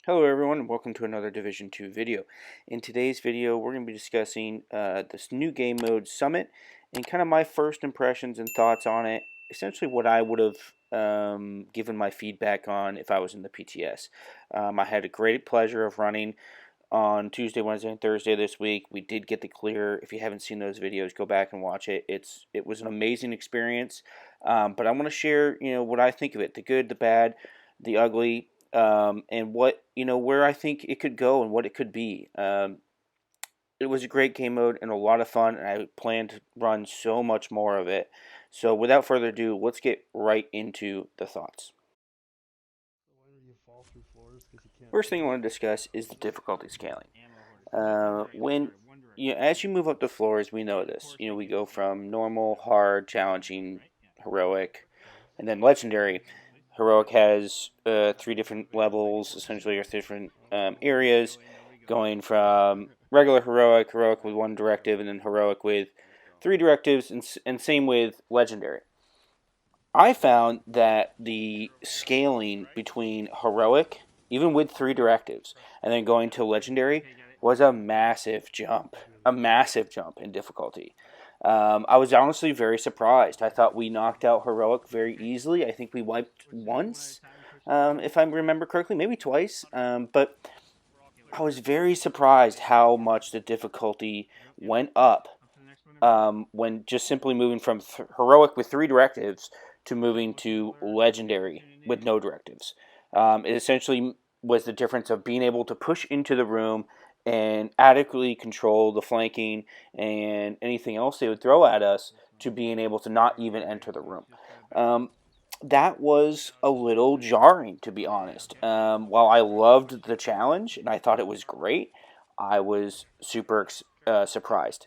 Hello everyone and welcome to another Division 2 video. In today's video we're going to be discussing this new game mode Summit and kind of my first impressions and thoughts on it. Essentially what I would have given my feedback on if I was in the PTS. I had a great pleasure of running on Tuesday, Wednesday, and Thursday this week. We did get the clear. If you haven't seen those videos, go back and watch it. It was an amazing experience. But I want to share what I think of it, the good, the bad, the ugly. And what where I think it could go and what it could be. It was a great game mode and a lot of fun, and I plan to run so much more of it. So without further ado, let's get right into the thoughts. First thing I want to discuss is the difficulty scaling. As you move up the floors, we know this. We go from normal, hard, challenging, heroic, and then legendary. Heroic has 3 different levels, essentially, or different areas, going from regular heroic, heroic with 1 directive, and then heroic with 3 directives, and same with legendary. I found that the scaling between heroic, even with 3 directives, and then going to legendary, was a massive jump in difficulty. I was honestly very surprised. I thought we knocked out heroic very easily. I think we wiped once, if I remember correctly, maybe twice. But I was very surprised how much the difficulty went up when just simply moving from heroic with 3 directives to moving to legendary with no directives. It essentially was the difference of being able to push into the room and adequately control the flanking and anything else they would throw at us, to being able to not even enter the room. That was a little jarring, to be honest. While I loved the challenge and I thought it was great, I was super surprised.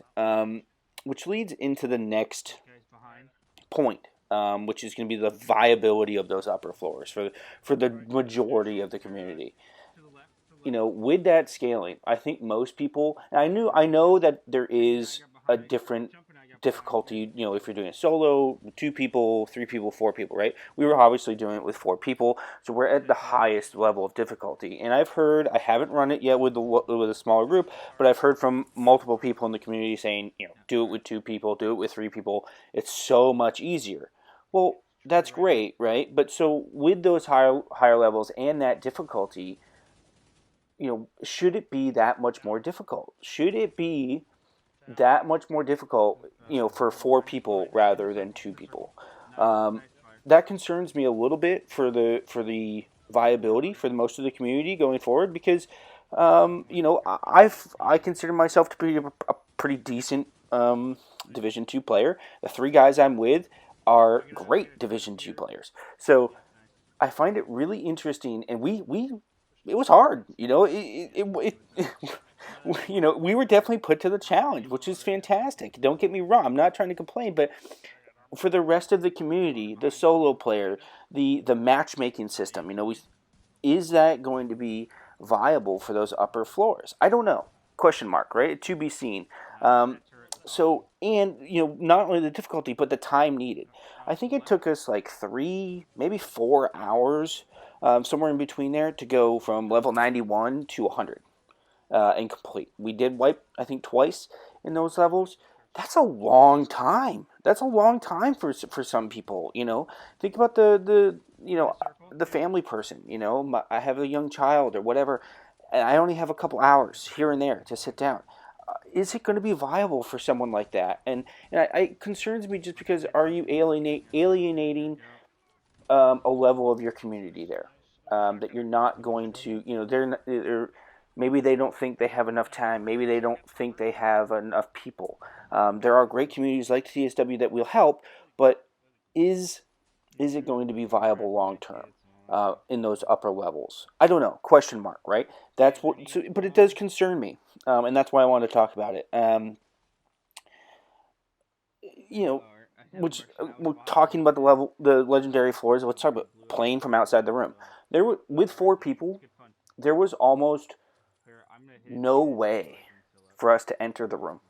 Which leads into the next point, which is going to be the viability of those upper floors for the majority of the community. With that scaling, I think most people, and I know that there is a different difficulty, if you're doing a solo, 2 people, 3 people, 4 people, right? We were obviously doing it with 4 people, so we're at the highest level of difficulty. And I haven't run it yet with a smaller group, but I've heard from multiple people in the community saying, do it with 2 people, do it with 3 people. It's so much easier. Well, that's great, right? But so with those higher levels and that difficulty, should it be that much more difficult? Should it be that much more difficult, for 4 people rather than 2 people? That concerns me a little bit for the viability for the most of the community going forward, because I consider myself to be a pretty decent Division 2 player. The 3 guys I'm with are great Division 2 players, so I find it really interesting, and it was hard. We were definitely put to the challenge, which is fantastic. Don't get me wrong. I'm not trying to complain, but for the rest of the community, the solo player, the matchmaking system, is that going to be viable for those upper floors? I don't know. Question mark, right? To be seen. And not only the difficulty, but the time needed. I think it took us like 3, maybe 4 hours, somewhere in between there, to go from level 91 to 100 and complete. We did wipe, I think, twice in those levels. That's a long time. That's a long time for some people. Think about the family person. I have a young child or whatever, and I only have a couple hours here and there to sit down. Is it going to be viable for someone like that? And it concerns me, just because are you alienating a level of your community there, that you're not going to, maybe they don't think they have enough time, maybe they don't think they have enough people. There are great communities like TSW that will help, but is it going to be viable long term in those upper levels? I don't know. Question mark, right? But it does concern me, and that's why I want to talk about it. We're talking about the legendary floors. Let's talk about playing from outside the room. With 4 people, there was almost no way for us to enter the room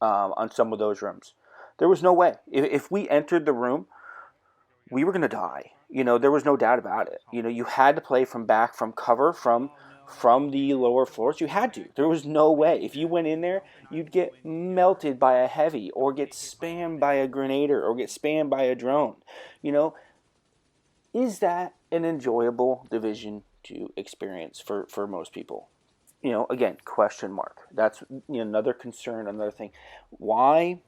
on some of those rooms. There was no way. If we entered the room, we were going to die. There was no doubt about it. You had to play from cover from from the lower floors. You had to. There was no way. If you went in there, you'd get melted by a heavy, or get spammed by a grenader, or get spammed by a drone. You know, is that an enjoyable division to experience for most people? Again, question mark. That's another concern, another thing. Why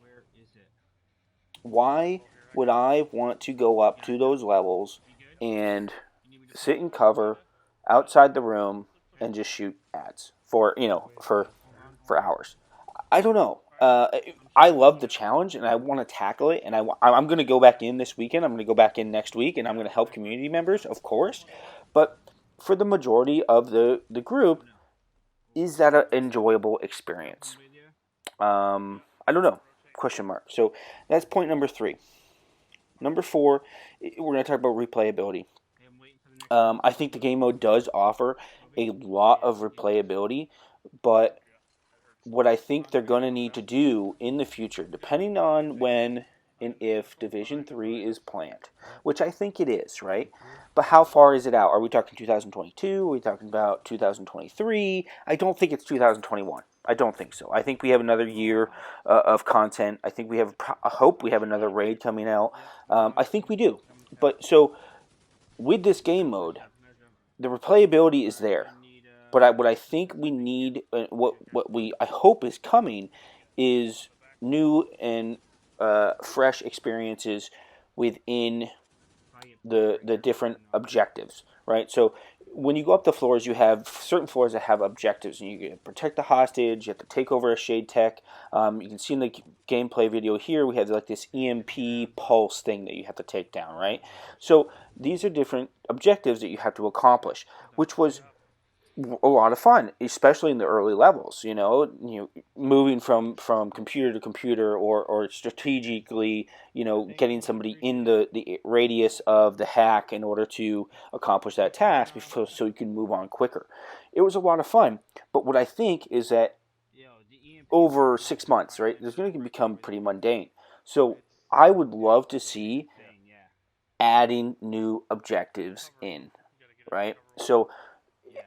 why would I want to go up to those levels and sit in cover outside the room and just shoot ads for hours? I don't know. I love the challenge and I want to tackle it. And I'm going to go back in this weekend. I'm going to go back in next week and I'm going to help community members, of course. But for the majority of the group, is that an enjoyable experience? I don't know. Question mark. So that's point number 3. Number 4, we're going to talk about replayability. I think the game mode does offer a lot of replayability, but what I think they're going to need to do in the future, depending on when and if Division 3 is planned, which I think it is, right? But how far is it out? Are we talking 2022? Are we talking about 2023? I don't think it's 2021. I don't think so. I think we have another year of content. I think I hope we have another raid coming out. I think we do. But so with this game mode, the replayability is there. But what I think we need, I hope is coming, is new and fresh experiences within the different objectives, right? So when you go up the floors, you have certain floors that have objectives, and you can protect the hostage. You have to take over a shade tech. You can see in the gameplay video here, we have like this EMP pulse thing that you have to take down, right? So these are different objectives that you have to accomplish, which was a lot of fun, especially in the early levels. Moving from computer to computer, or strategically, getting somebody in the radius of the hack in order to accomplish that task, so you can move on quicker. It was a lot of fun, but what I think is that over 6 months, right, it's going to become pretty mundane. So I would love to see adding new objectives in, right? So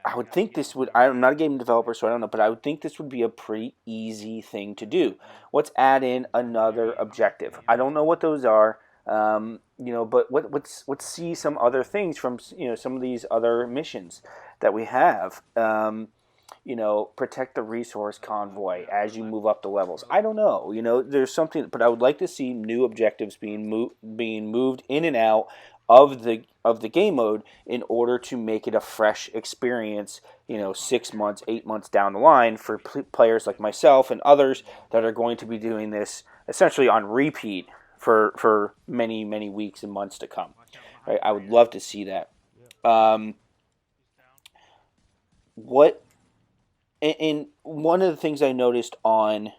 I would think this would, I'm not a game developer, so I don't know, but I would think this would be a pretty easy thing to do. Let's add in another objective. I don't know what those are, but let's see some other things from, some of these other missions that we have. Protect the resource convoy as you move up the levels. I don't know, there's something, but I would like to see new objectives being moved in and out of the game mode in order to make it a fresh experience, 6 months, 8 months down the line for players like myself and others that are going to be doing this essentially on repeat for many, many weeks and months to come. Right? I would love to see that. And one of the things I noticed on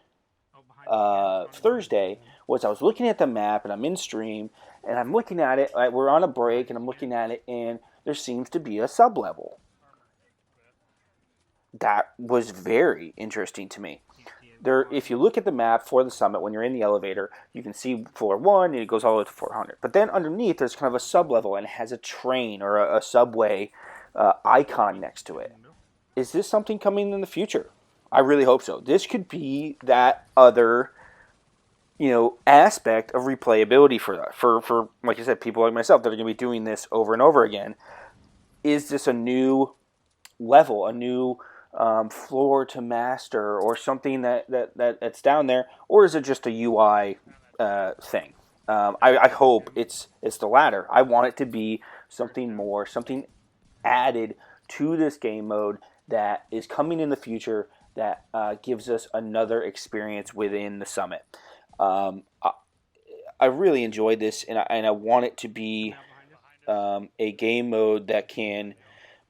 Thursday was I was looking at the map, and I'm in stream, and I'm looking at it. We're on a break, and I'm looking at it, and there seems to be a sub-level. That was very interesting to me. If you look at the map for the summit, when you're in the elevator, you can see floor 1, and it goes all the way to 400. But then underneath, there's kind of a sub-level, and it has a train or a subway icon next to it. Is this something coming in the future? I really hope so. This could be that other, aspect of replayability for like I said, people like myself that are going to be doing this over and over again. Is this a new level, a new floor to master, or something that's down there, or is it just a UI thing? I hope it's the latter. I want it to be something more, something added to this game mode that is coming in the future that gives us another experience within the summit. I really enjoyed this, and I want it to be a game mode that can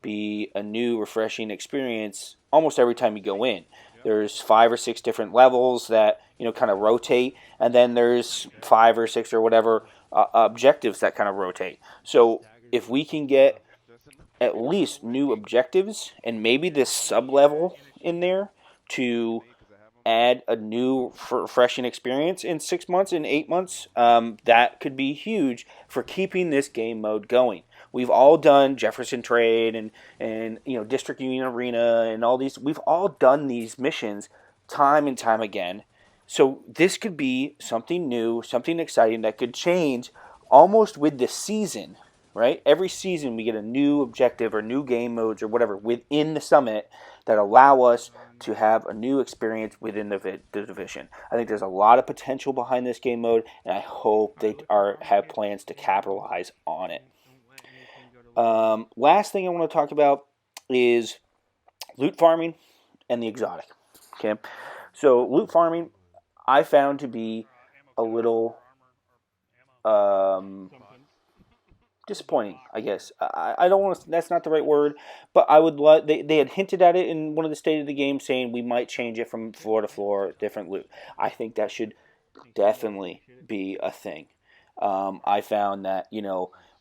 be a new, refreshing experience almost every time you go in. There's 5 or 6 different levels that kind of rotate, and then there's 5 or 6 or whatever objectives that kind of rotate. So if we can get at least new objectives and maybe this sub-level in there to add a new refreshing experience in 6 months, in 8 months, that could be huge for keeping this game mode going. We've all done Jefferson Trade and District Union Arena and all these. We've all done these missions time and time again. So this could be something new, something exciting that could change almost with the season, right? Every season we get a new objective or new game modes or whatever within the summit that allow us to have a new experience within the division. I think there's a lot of potential behind this game mode, and I hope they have plans to capitalize on it. Last thing I want to talk about is loot farming and the exotic. Okay, so loot farming I found to be a little disappointing, I guess. I don't want to. That's not the right word, but I would love. They had hinted at it in one of the state of the game, saying we might change it from floor to floor, different loot. I think that should definitely be a thing. I found that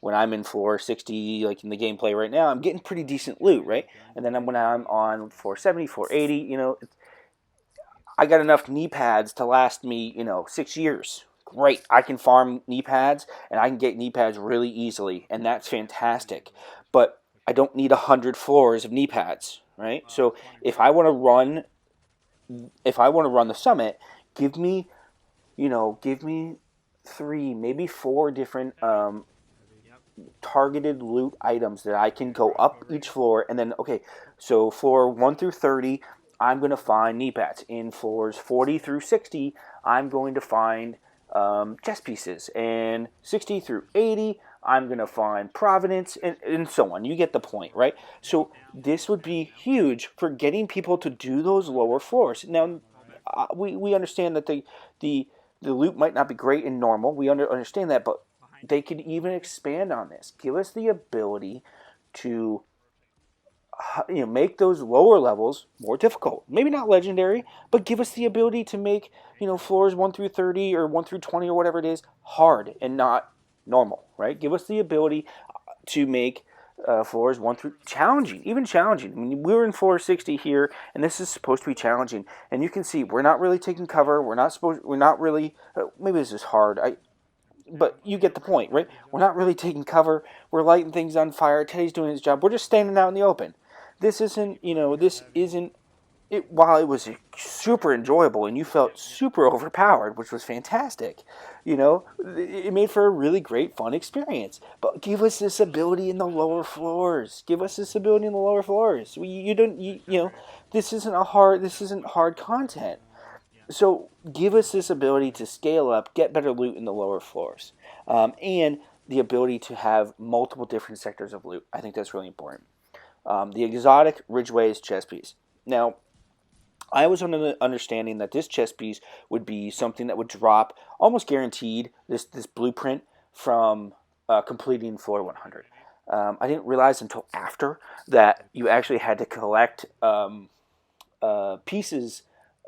when I'm in floor 60, like in the gameplay right now, I'm getting pretty decent loot, right? And then when I'm on floor 70, floor 80, I got enough knee pads to last me, 6 years. Great. I can farm knee pads, and I can get knee pads really easily, and that's fantastic. But I don't need 100 floors of knee pads, right? So if I want to run the summit, give me, give me 3, maybe 4 different targeted loot items that I can go up each floor, and then so floor 1 through 30, I'm going to find knee pads. In floors 40 through 60, I'm going to find chess pieces, and 60 through 80, I'm going to find Providence, and so on. You get the point, right? So this would be huge for getting people to do those lower floors. Now, we understand that the loot might not be great in normal. We understand that, but they could even expand on this. Give us the ability to make those lower levels more difficult. Maybe not legendary, but give us the ability to make floors 1 through 30 or 1 through 20 or whatever it is hard and not normal, right? Give us the ability to make floors 1 through challenging, even challenging. I mean, we're in floor 60 here, and this is supposed to be challenging, and you can see we're not really taking cover. We're not really. Maybe this is hard. But you get the point, right? We're not really taking cover. We're lighting things on fire. Teddy's doing his job. We're just standing out in the open. This isn't, it. While it was super enjoyable and you felt super overpowered, which was fantastic, it made for a really great, fun experience. But give us this ability in the lower floors. Give us this ability in the lower floors. This isn't hard content. So give us this ability to scale up, get better loot in the lower floors, and the ability to have multiple different sectors of loot. I think that's really important. The exotic Ridgeway's chess piece. Now, I was under the understanding that this chess piece would be something that would drop almost guaranteed, this blueprint from completing floor 100. I didn't realize until after that you actually had to collect pieces,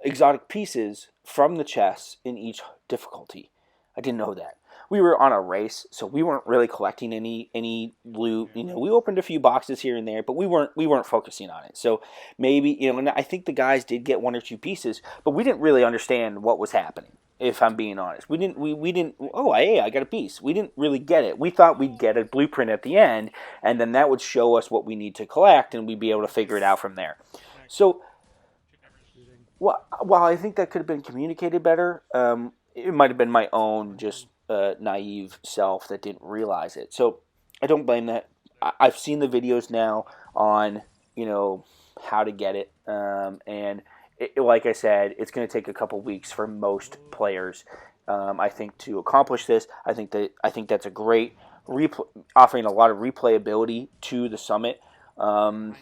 exotic pieces from the chess in each difficulty. I didn't know that. We were on a race, so we weren't really collecting any loot. We opened a few boxes here and there, but we weren't focusing on it. So maybe and I think the guys did get 1 or 2 pieces, but we didn't really understand what was happening. If I'm being honest, we didn't. Oh, hey, I got a piece. We didn't really get it. We thought we'd get a blueprint at the end, and then that would show us what we need to collect, and we'd be able to figure it out from there. So, while I think that could have been communicated better, it might have been my own just naive self that didn't realize it. So I don't blame that. I've seen the videos now on how to get it, and like I said, it's going to take a couple weeks for most players. I think to accomplish this, I think that's a great offering a lot of replayability to the summit. My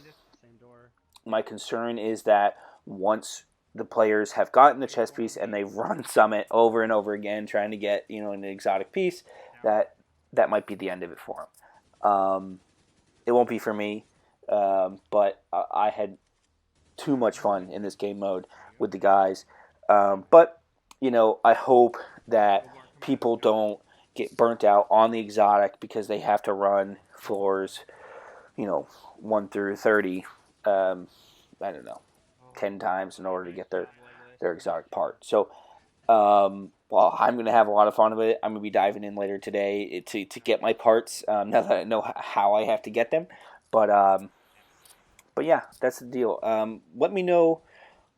concern is that once the players have gotten the chess piece and they've run Summit over and over again trying to get an exotic piece, that might be the end of it for them. It won't be for me, but I had too much fun in this game mode with the guys. But I hope that people don't get burnt out on the exotic because they have to run floors 1 through 30. I don't know, 10 times in order to get their exotic part. So, well, I'm going to have a lot of fun with it. I'm going to be diving in later today to get my parts, now that I know how I have to get them. But, but yeah, that's the deal. Let me know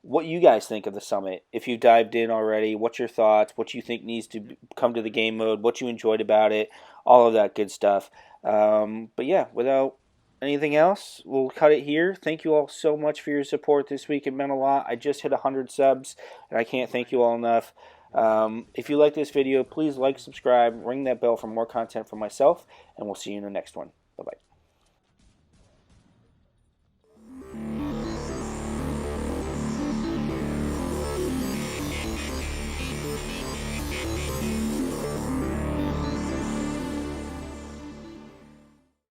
what you guys think of the summit. If you dived in already, what's your thoughts? What you think needs to come to the game mode? What you enjoyed about it? All of that good stuff. But yeah, without anything else, we'll cut it here. Thank you all so much for your support this week. It meant a lot. I just hit 100 subs, and I can't thank you all enough. If you like this video, please like, subscribe, ring that bell for more content from myself, and we'll see you in the next one. Bye-bye.